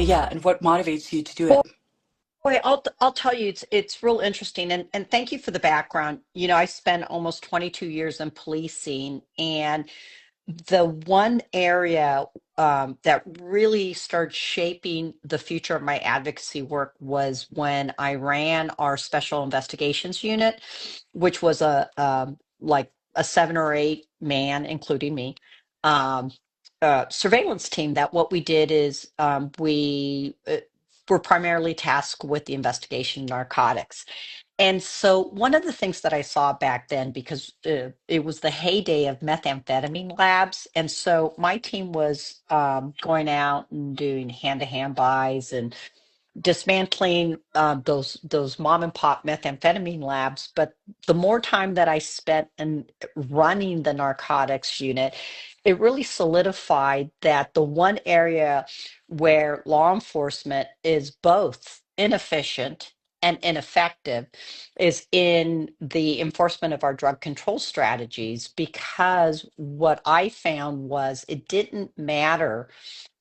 Yeah, and what motivates you to do Boy, it? I'll tell you, it's real interesting, and thank you for the background. I spent almost 22 years in policing, and the one area that really started shaping the future of my advocacy work was when I ran our special investigations unit, which was like a 7 or 8 man, including me, um, surveillance team. That what we did is we were primarily tasked with the investigation of narcotics. And so, one of the things that I saw back then, because it was the heyday of methamphetamine labs, and so my team was going out and doing hand-to-hand buys and dismantling those mom and pop methamphetamine labs. But the more time that I spent in running the narcotics unit, it really solidified that the one area where law enforcement is both inefficient and ineffective is in the enforcement of our drug control strategies, because what I found was it didn't matter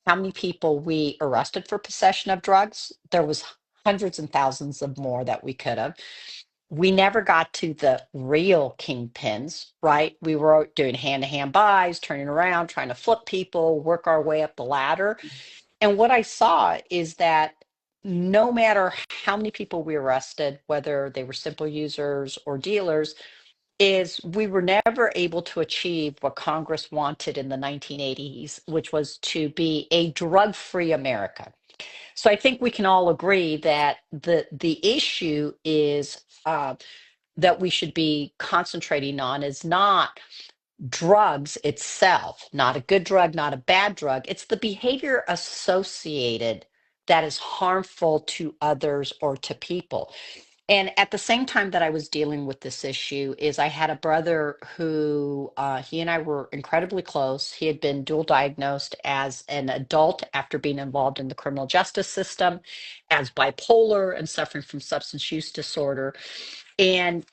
how many people we arrested for possession of drugs. There was hundreds and thousands of more that we could have. We never got to the real kingpins, right? We were doing hand-to-hand buys, turning around, trying to flip people, work our way up the ladder. And what I saw is that no matter how many people we arrested, whether they were simple users or dealers, is we were never able to achieve what Congress wanted in the 1980s, which was to be a drug-free America. So I think we can all agree that the issue is that we should be concentrating on is not drugs itself, not a good drug, not a bad drug. It's the behavior associated that is harmful to others or to people. And at the same time that I was dealing with this issue is I had a brother who he and I were incredibly close. He had been dual diagnosed as an adult after being involved in the criminal justice system as bipolar and suffering from substance use disorder. And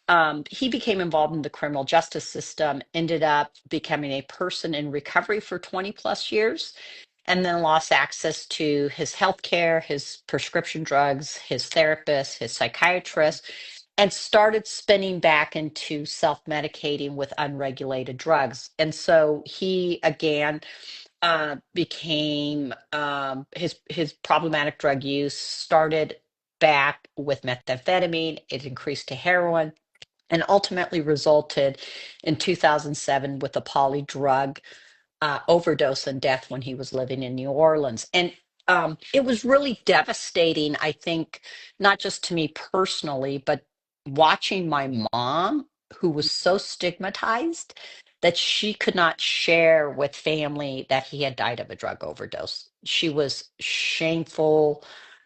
he became involved in the criminal justice system, ended up becoming a person in recovery for 20 plus years, and then lost access to his health care, his prescription drugs, his therapist, his psychiatrist, and started spinning back into self-medicating with unregulated drugs. And so he again became his problematic drug use started back with methamphetamine. It increased to heroin and ultimately resulted in 2007 with a poly drug overdose and death when he was living in New Orleans. And it was really devastating, I think, not just to me personally, but watching my mom, who was so stigmatized that she could not share with family that he had died of a drug overdose. She was shameful.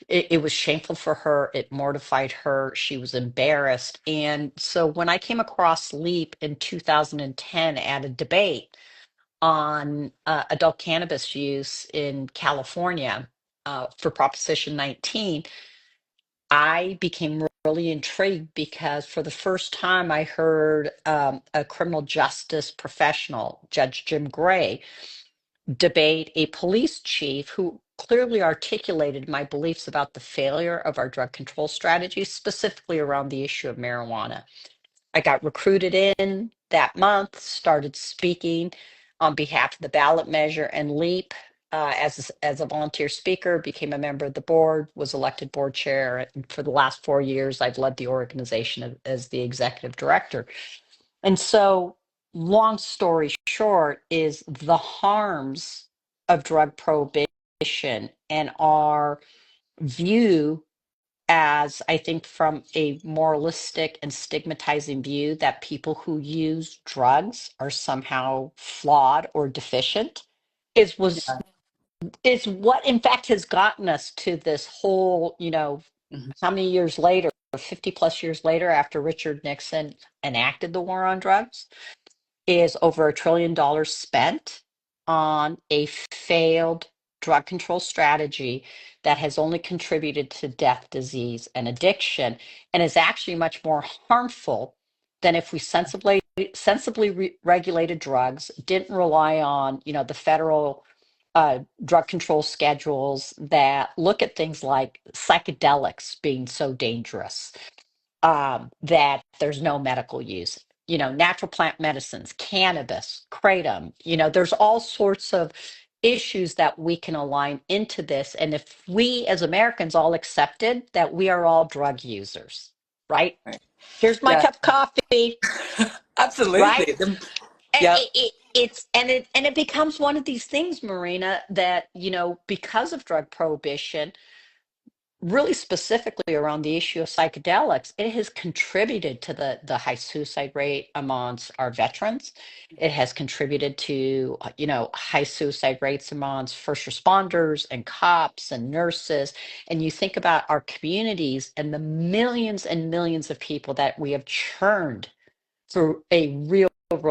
It was shameful for her. It mortified her. She was embarrassed. And so when I came across LEAP in 2010 at a debate, on adult cannabis use in California for Proposition 19, I became really intrigued because for the first time I heard a criminal justice professional, Judge Jim Gray, debate a police chief who clearly articulated my beliefs about the failure of our drug control strategies, specifically around the issue of marijuana. I got recruited in that month, started speaking on behalf of the ballot measure and LEAP as a volunteer speaker, became a member of the board, was elected board chair. And for the last 4 years, I've led the organization as the executive director. And so, long story short, is the harms of drug prohibition and our view as I think from a moralistic and stigmatizing view that people who use drugs are somehow flawed or deficient is was Yeah. is what in fact has gotten us to this whole, Mhm. how many years later, 50 plus years later after Richard Nixon enacted the war on drugs, is over $1 trillion spent on a failed drug control strategy that has only contributed to death, disease, and addiction, and is actually much more harmful than if we sensibly regulated drugs, didn't rely on, the federal drug control schedules that look at things like psychedelics being so dangerous, that there's no medical use. Natural plant medicines, cannabis, kratom, there's all sorts of issues that we can align into this. And if we as Americans all accepted that we are all drug users, right? Right. Here's my Yeah. cup of coffee, right? Absolutely. Yeah. And it becomes one of these things, Marina, that, because of drug prohibition, really specifically around the issue of psychedelics, it has contributed to the high suicide rate amongst our veterans. It has contributed to, high suicide rates amongst first responders and cops and nurses. And you think about our communities and the millions and millions of people that we have churned through a real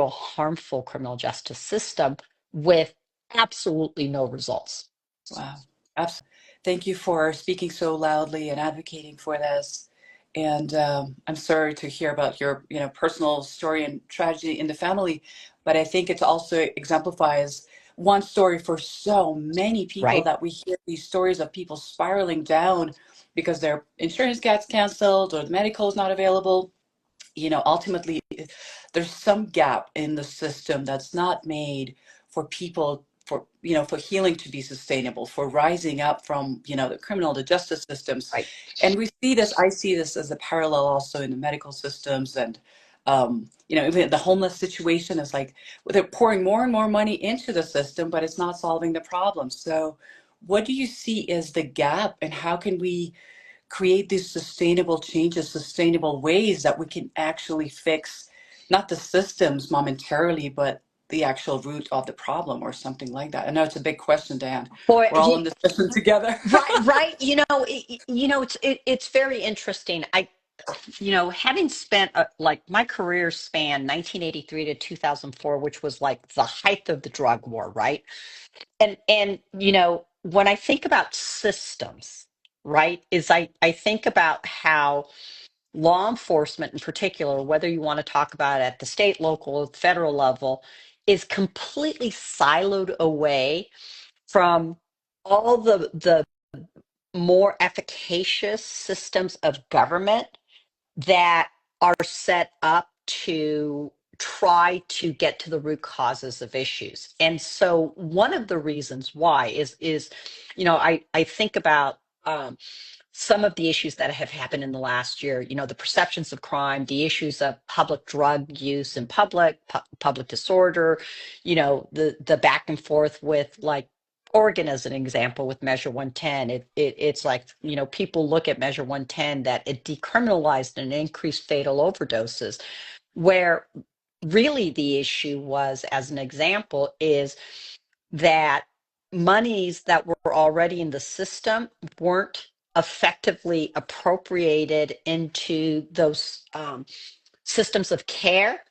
harmful criminal justice system with absolutely no results. Wow. Absolutely. Thank you for speaking so loudly and advocating for this. And I'm sorry to hear about your, personal story and tragedy in the family, but I think it also exemplifies one story for so many people Right? that we hear these stories of people spiraling down because their insurance gets canceled or the medical is not available. Ultimately, there's some gap in the system that's not made for people for healing to be sustainable, for rising up from, the criminal, the justice systems. Right. And I see this as a parallel also in the medical systems and, even the homeless situation is like they're pouring more and more money into the system, but it's not solving the problem. So what do you see as the gap and how can we create these sustainable changes, sustainable ways that we can actually fix not the systems momentarily, but the actual root of the problem or something like that? I know it's a big question, Dan. Boy, We're all in this mission together. right. It's very interesting. Having spent like my career span 1983 to 2004, which was like the height of the drug war, right? And when I think about systems, right, is I think about how law enforcement in particular, whether you want to talk about it at the state, local, or federal level, is completely siloed away from all the more efficacious systems of government that are set up to try to get to the root causes of issues. And so one of the reasons why is I think about some of the issues that have happened in the last year, the perceptions of crime, the issues of public drug use in public disorder, the back and forth with like Oregon as an example with Measure 110. It's like, people look at Measure 110 that it decriminalized and increased fatal overdoses, where really the issue was, as an example, is that monies that were already in the system weren't effectively appropriated into those systems of care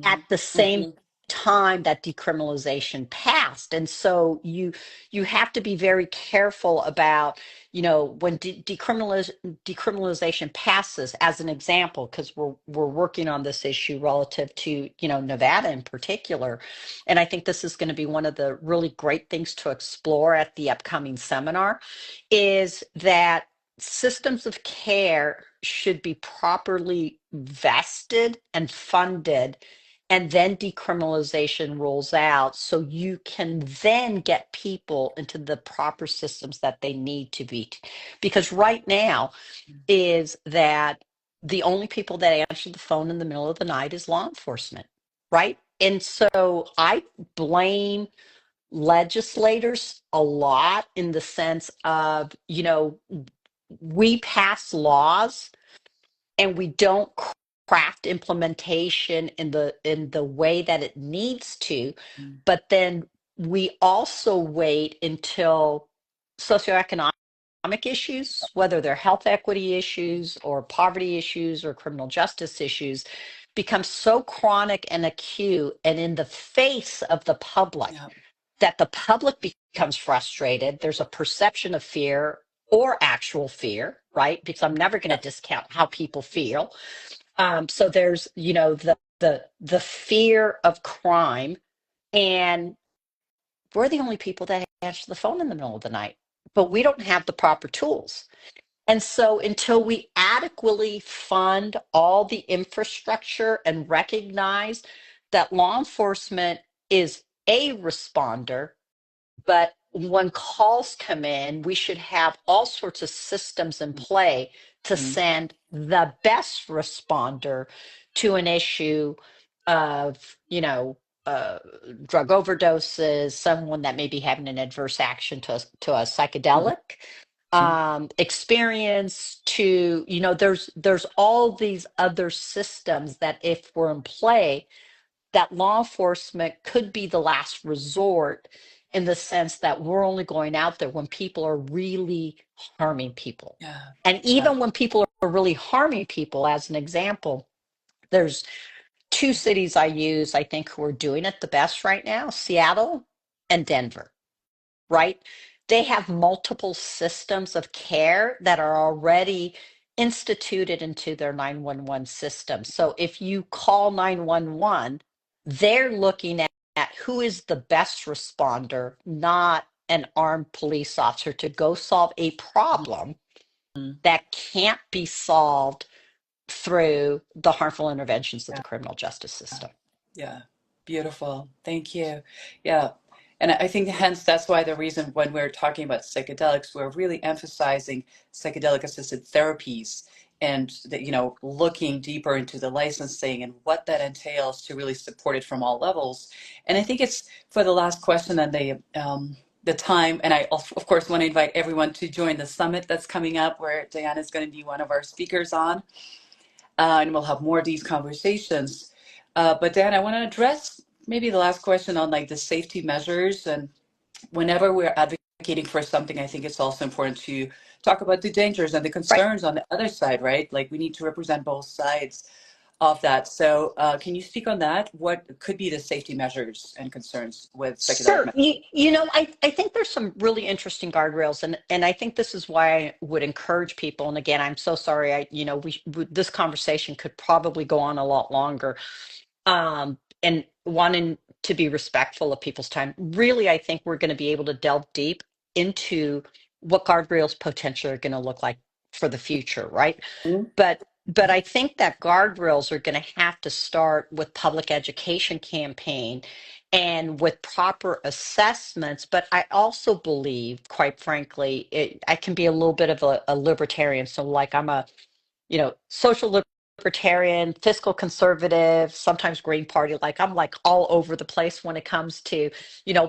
at Hmm. the same Hmm. time that decriminalization passed. And so you have to be very careful about, when decriminalization passes, as an example, because we're working on this issue relative to, Nevada in particular. And I think this is going to be one of the really great things to explore at the upcoming seminar, is that systems of care should be properly vested and funded, and then decriminalization rolls out so you can then get people into the proper systems that they need to be. Because right now is that the only people that answer the phone in the middle of the night is law enforcement, right? And so I blame legislators a lot in the sense of, we pass laws and we don't craft implementation in the way that it needs to, but then we also wait until socioeconomic issues, whether they're health equity issues or poverty issues or criminal justice issues, become so chronic and acute and in the face of the public Yeah. that the public becomes frustrated. There's a perception of fear or actual fear, right? Because I'm never going to discount how people feel. So there's, the fear of crime, and we're the only people that answer the phone in the middle of the night, but we don't have the proper tools. And so until we adequately fund all the infrastructure and recognize that law enforcement is a responder, but when calls come in, we should have all sorts of systems in play to Mhm. send the best responder to an issue of, drug overdoses, someone that may be having an adverse action to a psychedelic Mhm. experience to, there's all these other systems that if we're in play, that law enforcement could be the last resort in the sense that we're only going out there when people are really harming people. Yeah. And Yeah. even when people are really harming people, as an example, there's two cities I use, I think, who are doing it the best right now, Seattle and Denver, right? They have multiple systems of care that are already instituted into their 911 system. So if you call 911, they're looking at who is the best responder, not an armed police officer, to go solve a problem Mhm. that can't be solved through the harmful interventions of the criminal justice system. Yeah, beautiful. Thank you. Yeah. And I think hence that's why the reason when we're talking about psychedelics, we're really emphasizing psychedelic assisted therapies and that, looking deeper into the licensing and what that entails to really support it from all levels. And I think it's for the last question and the time, and I of course want to invite everyone to join the summit that's coming up where Diane is going to be one of our speakers on and we'll have more of these conversations. But Dan, I want to address maybe the last question on like the safety measures. And whenever we're advocating for something, I think it's also important to talk about the dangers and the Right. concerns on the other side, right? Like we need to represent both sides of that. So can you speak on that? What could be the safety measures and concerns with psychedelic Sure. medicine? I think there's some really interesting guardrails, and I think this is why I would encourage people. And again, I'm so sorry. This conversation could probably go on a lot longer. And wanting to be respectful of people's time. Really, I think we're going to be able to delve deep into what guardrails potentially are going to look like for the future, right? Mhm. But I think that guardrails are going to have to start with public education campaign and with proper assessments. But I also believe, quite frankly, I can be a little bit of a libertarian. So like I'm a, social libertarian, fiscal conservative, sometimes Green Party. Like I'm like all over the place when it comes to,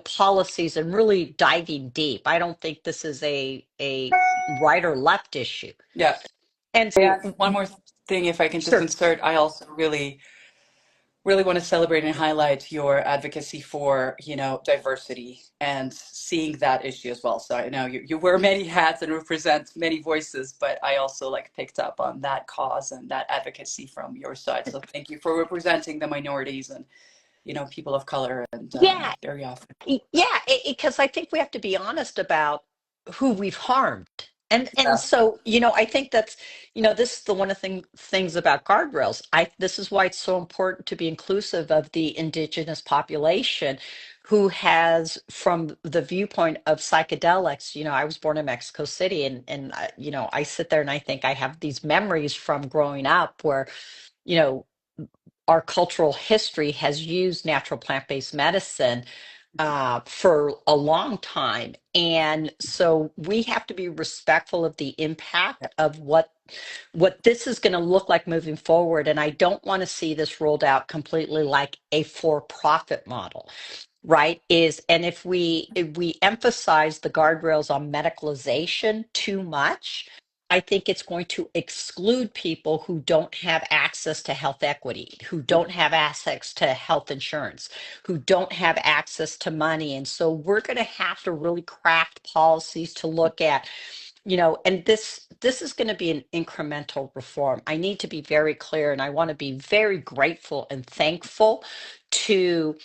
policies and really diving deep. I don't think this is a right or left issue. Yeah. And Yeah. One more thing, if I can just sure. insert, I also really want to celebrate and highlight your advocacy for, diversity and seeing that issue as well. So I know you wear many hats and represent many voices, but I also like picked up on that cause and that advocacy from your side. So thank you for representing the minorities and, people of color and Yeah, very often. Yeah, because I think we have to be honest about who we've harmed. And Yeah. so, I think that's, this is the one of things about guardrails. This is why it's so important to be inclusive of the indigenous population who has, from the viewpoint of psychedelics, I was born in Mexico City and I sit there and I think I have these memories from growing up where, you know, our cultural history has used natural plant-based medicine for a long time. And so we have to be respectful of the impact of what this is going to look like moving forward. And I don't want to see this rolled out completely like a for-profit model, right? And if we emphasize the guardrails on medicalization too much, I think it's going to exclude people who don't have access to health equity, who don't have access to health insurance, who don't have access to money. And so we're going to have to really craft policies to look at, and this is going to be an incremental reform. I need to be very clear, and I want to be very grateful and thankful to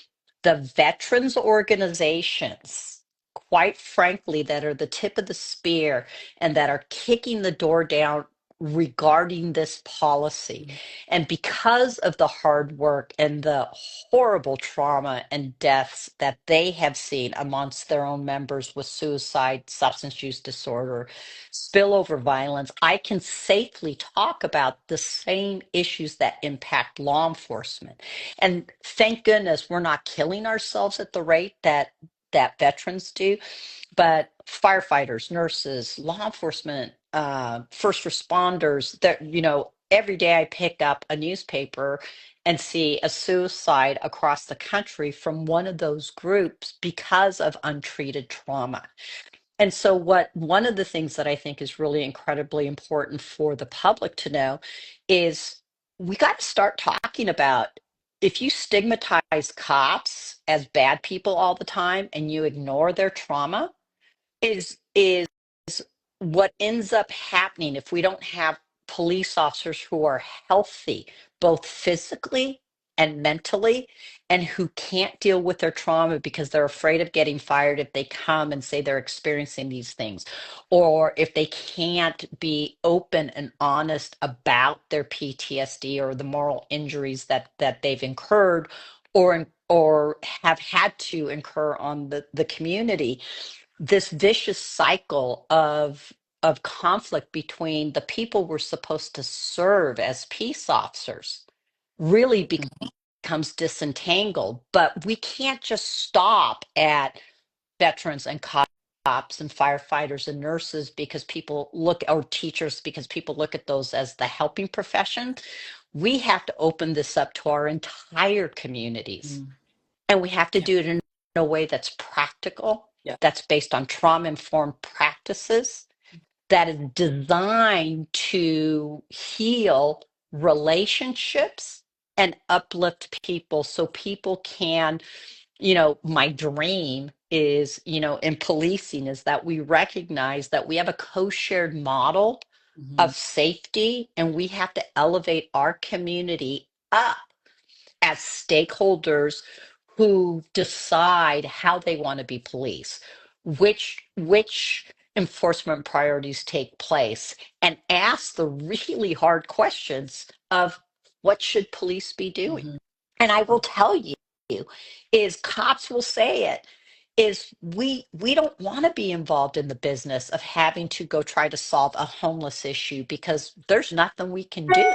the veterans organizations, quite frankly, that are the tip of the spear and that are kicking the door down regarding this policy. Mhm. And because of the hard work and the horrible trauma and deaths that they have seen amongst their own members with suicide, substance use disorder, spillover violence, I can safely talk about the same issues that impact law enforcement. And thank goodness we're not killing ourselves at the rate that veterans do, but firefighters, nurses, law enforcement, first responders, that, every day I pick up a newspaper and see a suicide across the country from one of those groups because of untreated trauma. And so, what one of the things that I think is really incredibly important for the public to know is we got to start talking about, if you stigmatize cops as bad people all the time and you ignore their trauma, is what ends up happening if we don't have police officers who are healthy, both physically and mentally, and who can't deal with their trauma because they're afraid of getting fired if they come and say they're experiencing these things, or if they can't be open and honest about their PTSD or the moral injuries that they've incurred or have had to incur on the community. This vicious cycle of conflict between the people we're supposed to serve as peace officers really becomes disentangled. But we can't just stop at veterans and cops and firefighters and nurses because people look, or teachers, because people look at those as the helping profession. We have to open this up to our entire communities, Mhm. and we have to Yeah. do it in a way that's practical, Yeah. that's based on trauma informed practices, that is designed to heal relationships and uplift people so people can, my dream is, in policing, is that we recognize that we have a co-shared model Mhm. of safety, and we have to elevate our community up as stakeholders who decide how they want to be policed, which enforcement priorities take place, and ask the really hard questions of what should police be doing. Mhm. And I will tell you, is cops will say it, is we don't want to be involved in the business of having to go try to solve a homeless issue because there's nothing we can do.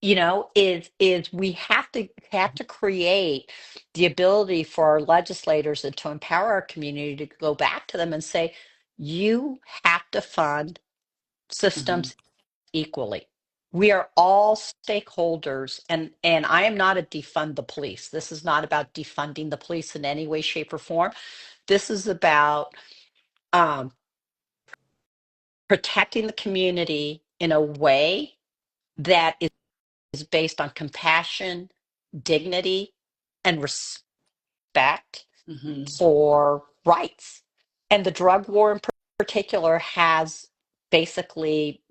Is we have to create the ability for our legislators and to empower our community to go back to them and say, you have to fund Mhm. systems equally. We are all stakeholders, and I am not a defund the police. This is not about defunding the police in any way, shape, or form. This is about um, protecting the community in a way that is based on compassion, dignity, and respect Mhm. for rights. And the drug war in particular has basically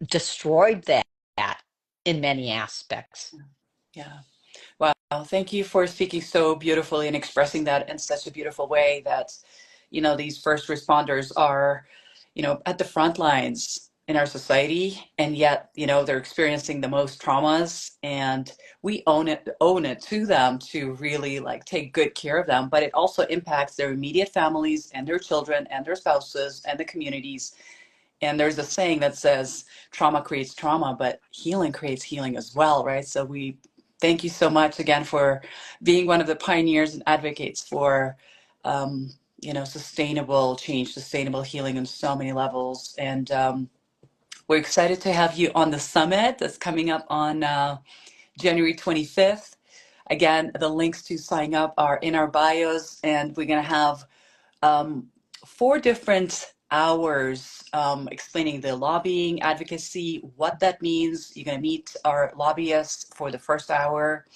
destroyed that in many aspects. Yeah. Wow. Thank you for speaking so beautifully and expressing that in such a beautiful way that, these first responders are, at the front lines in our society, and yet, they're experiencing the most traumas, and we own it to them to really like take good care of them, but it also impacts their immediate families and their children and their spouses and the communities. And there's a saying that says trauma creates trauma, but healing creates healing as well, right? So we thank you so much again for being one of the pioneers and advocates for, sustainable change, sustainable healing on so many levels. And we're excited to have you on the summit that's coming up on January 25th. Again, the links to sign up are in our bios, and we're going to have um, 4 different hours explaining the lobbying advocacy, what that means. You're going to meet our lobbyists for the first hour,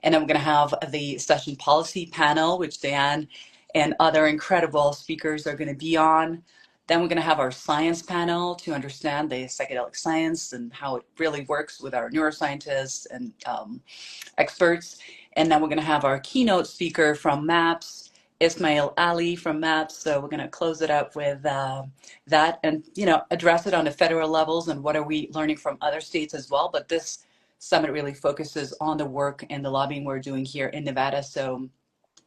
and then we're going to have the session policy panel, which Diane and other incredible speakers are going to be on. Then we're going to have our science panel to understand the psychedelic science and how it really works with our neuroscientists and experts. And then we're going to have our keynote speaker from MAPS Ismail Ali from MAPS. So we're going to close it up with that, and address it on the federal levels and what are we learning from other states as well. But this summit really focuses on the work and the lobbying we're doing here in Nevada. So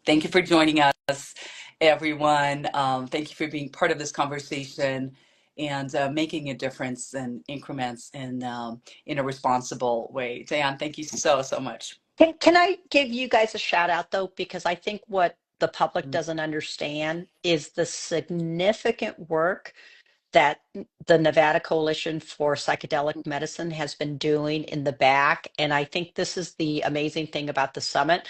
thank you for joining us, everyone. Thank you for being part of this conversation and making a difference in increments in a responsible way. Diane, thank you so much. Can I give you guys a shout out though? Because I think what the public doesn't understand is the significant work that the Nevada Coalition for Psychedelic Medicine has been doing in the back. And I think this is the amazing thing about the summit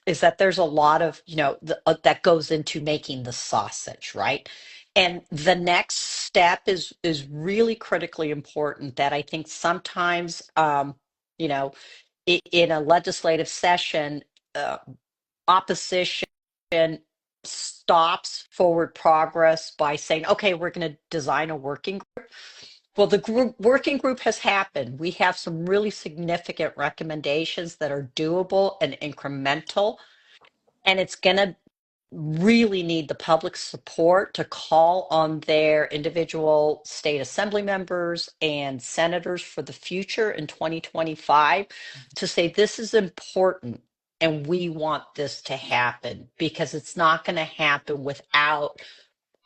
is that there's a lot of, that goes into making the sausage, right? And the next step is really critically important that I think sometimes, you know, in a legislative session, uh, opposition stops forward progress by saying, okay, we're going to design a working group. Well, the working group has happened. We have some really significant recommendations that are doable and incremental, and it's going to really need the public support to call on their individual state assembly members and senators for the future in 2025 to say this is important and we want this to happen, because it's not going to happen without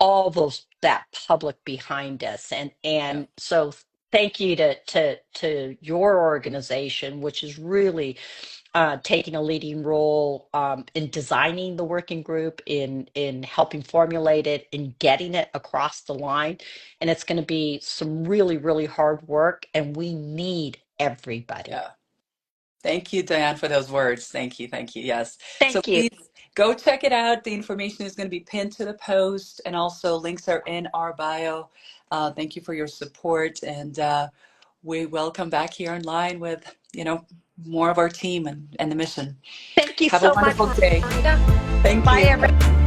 all those that public behind us. Yeah. And so thank you to your organization, which is really taking a leading role in designing the working group, in helping formulate it, in getting it across the line. And it's going to be some really, really hard work, and we need everybody. Yeah. Thank you, Diane, for those words. Thank you. Thank you. Yes. So Thank you. please go check it out. The information is going to be pinned to the post, and also links are in our bio. Thank you for your support, and we will come back here in line with, more of our team and the mission. Thank you Have a so much, wonderful day. Marina. Thank Bye, you. everyone.